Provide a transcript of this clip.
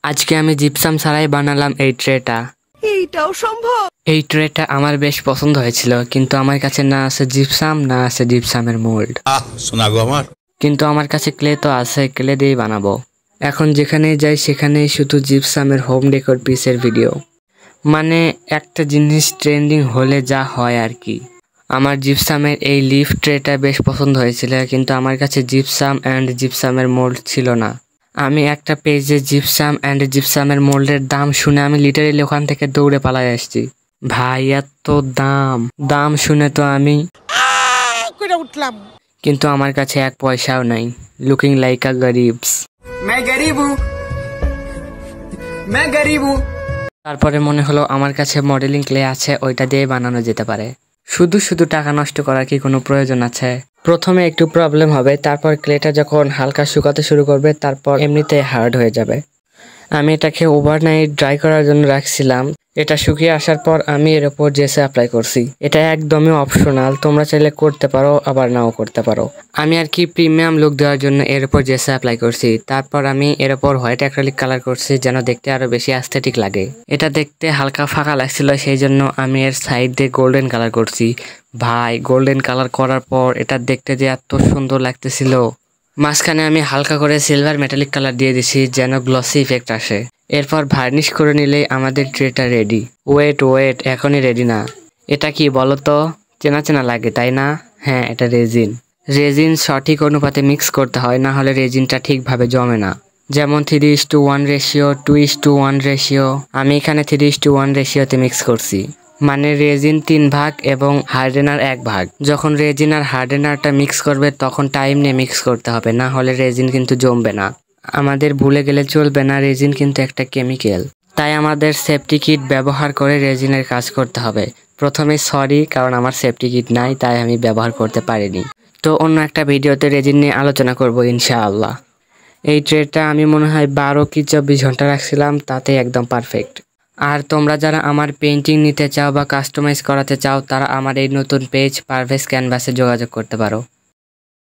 আজকে আমি জিপসাম ছাড়াই বানালাম এই ট্রেটা। এইটাও সম্ভব? এই ট্রেটা আমার বেশ পছন্দ হয়েছিল, কিন্তু আমার কাছে না আছে জিপসাম, না আছে জিপসামের মোল্ড। শোনা গো আমার। কিন্তু আমার কাছে ক্লে তো আছে, ক্লে দিয়েই বানাবো। এখন যেখানেই যাই সেখানেই শুধু জিপসামের হোম ডেকোর পিসের ভিডিও, মানে একটা জিনিস ট্রেন্ডিং হলে যা হয় আর কি। আমার জিপসামের এই লিফ ট্রেটা বেশ পছন্দ হয়েছিল, কিন্তু আমার কাছে জিপসাম অ্যান্ড জিপসামের মোল্ড ছিল না। আমি একটা পেজে জিপসাম অ্যান্ড জিপসামের মোল্ডের দাম শুনে আমি লিটারেলি ওখান থেকে দৌড়ে পালাই আসছি। ভাই এত দাম শুনে তো আমি উঠলাম। কিন্তু আমার কাছে এক পয়সাও নাই। লুকিং লাইক আ গরিবস। তারপরে মনে হলো আমার কাছে মডেলিং ক্লে আছে, ওইটা দিয়ে বানানো যেতে পারে। শুধু টাকা নষ্ট করার কি কোনো প্রয়োজন আছে? প্রথমে একটু প্রবলেম হবে, তারপর ক্লেটা যখন হালকা শুকাতে শুরু করবে তারপর এমনিতে হার্ড হয়ে যাবে। আমি এটাকে ওভারনাইট ড্রাই করার জন্য রাখছিলাম। এটা শুকিয়ে আসার পর আমি এর উপর জেসে অ্যাপ্লাই করছি। এটা একদমই অপশনাল, তোমরা চাইলে করতে পারো আবার নাও করতে পারো। আমি আর কি প্রিমিয়াম লুক দেওয়ার জন্য এর উপর জেসে অ্যাপ্লাই করছি। তারপর আমি এর উপর হোয়াইট অ্যাক্রিলিক কালার করছি যেন দেখতে আরো বেশি অ্যাস্থেটিক লাগে। এটা দেখতে হালকা ফাঁকা লাগছিল, সেই জন্য আমি এর সাইড দিয়ে গোল্ডেন কালার করছি। ভাই গোল্ডেন কালার করার পর এটা দেখতে যে এত সুন্দর লাগতেছিল। মাঝখানে আমি হালকা করে সিলভার মেটালিক কালার দিয়ে দিছি যেন গ্লসি ইফেক্ট আসে। এরপর ভার্নিশ করে নিলেই আমাদের ট্রেটা রেডি। ওয়েট এখনই রেডি না। এটা কি বলো তো? চেনা লাগে তাই না? হ্যাঁ, এটা রেজিন সঠিক অনুপাতে মিক্স করতে হয়, না হলে রেজিনটা ঠিকভাবে জমে না। যেমন 3:1 রেশিও, 2:1 রেশিও। আমি এখানে 3:1 রেশিওতে মিক্স করছি, মানে রেজিন 3 ভাগ এবং হার্ডেনার 1 ভাগ। যখন রেজিন আর হার্ডেনারটা মিক্স করবে তখন টাইম নিয়ে মিক্স করতে হবে, না হলে রেজিন কিন্তু জমবে না। আমাদের ভুলে গেলে চলবে না, রেজিন কিন্তু একটা কেমিক্যাল। তাই আমাদের সেফটি কিট ব্যবহার করে রেজিনের কাজ করতে হবে। প্রথমে সরি, কারণ আমার সেফটি কিট নাই, তাই আমি ব্যবহার করতে পারিনি। তো অন্য একটা ভিডিওতে রেজিন নিয়ে আলোচনা করব ইনশাআল্লাহ। এই ট্রেটা আমি মনে হয় 12 কি 24 ঘন্টা রাখছিলাম, তাতে একদম পারফেক্ট। আর তোমরা যারা আমার পেইন্টিং নিতে চাও বা কাস্টমাইজ করাতে চাও, তারা আমার এই নতুন পেজ পারভেজ ক্যানভাসে যোগাযোগ করতে পারো।